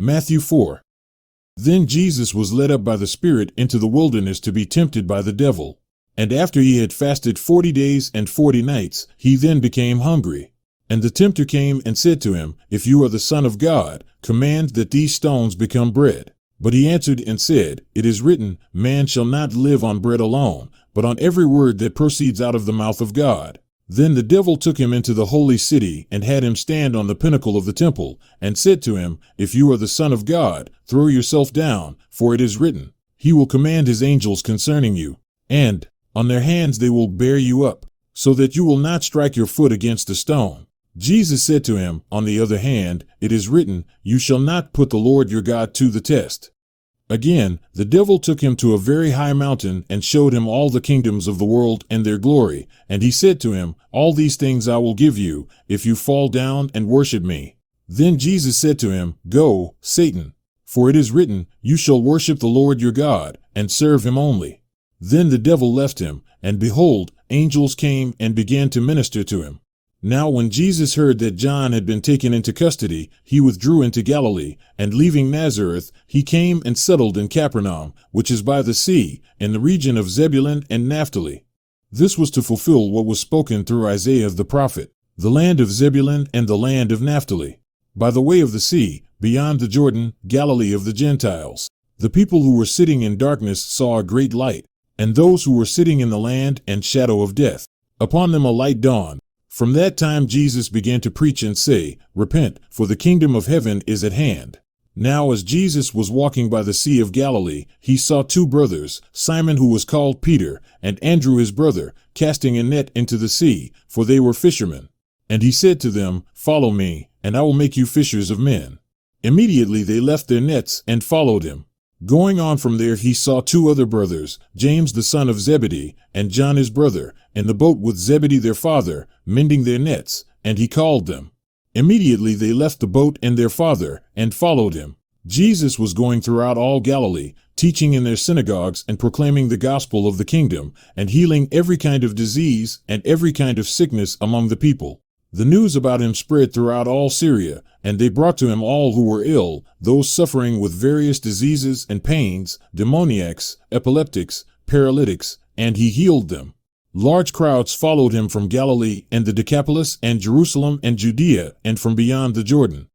Matthew 4. Then Jesus was led up by the Spirit into the wilderness to be tempted by the devil. And after he had fasted 40 days and 40 nights, he then became hungry. And the tempter came and said to him, If you are the Son of God, command that these stones become bread. But he answered and said, It is written, Man shall not live on bread alone, but on every word that proceeds out of the mouth of God. Then the devil took him into the holy city and had him stand on the pinnacle of the temple, and said to him, If you are the Son of God, throw yourself down, for it is written, He will command His angels concerning you, and on their hands they will bear you up, so that you will not strike your foot against a stone. Jesus said to him, On the other hand, it is written, You shall not put the Lord your God to the test. Again, the devil took him to a very high mountain and showed him all the kingdoms of the world and their glory. And he said to him, All these things I will give you, if you fall down and worship me. Then Jesus said to him, Go, Satan, for it is written, You shall worship the Lord your God, and serve him only. Then the devil left him, and behold, angels came and began to minister to him. Now when Jesus heard that John had been taken into custody, he withdrew into Galilee, and leaving Nazareth, he came and settled in Capernaum, which is by the sea, in the region of Zebulun and Naphtali. This was to fulfill what was spoken through Isaiah the prophet, the land of Zebulun and the land of Naphtali, by the way of the sea, beyond the Jordan, Galilee of the Gentiles. The people who were sitting in darkness saw a great light, and those who were sitting in the land and shadow of death, upon them a light dawned. From that time Jesus began to preach and say, Repent, for the kingdom of heaven is at hand. Now as Jesus was walking by the Sea of Galilee, he saw two brothers, Simon who was called Peter, and Andrew his brother, casting a net into the sea, for they were fishermen. And he said to them, Follow me, and I will make you fishers of men. Immediately they left their nets and followed him. Going on from there he saw two other brothers, James the son of Zebedee, and John his brother, in the boat with Zebedee their father, mending their nets, and he called them. Immediately they left the boat and their father, and followed him. Jesus was going throughout all Galilee, teaching in their synagogues and proclaiming the gospel of the kingdom, and healing every kind of disease and every kind of sickness among the people. The news about him spread throughout all Syria, and they brought to him all who were ill, those suffering with various diseases and pains, demoniacs, epileptics, paralytics, and he healed them. Large crowds followed him from Galilee and the Decapolis and Jerusalem and Judea and from beyond the Jordan.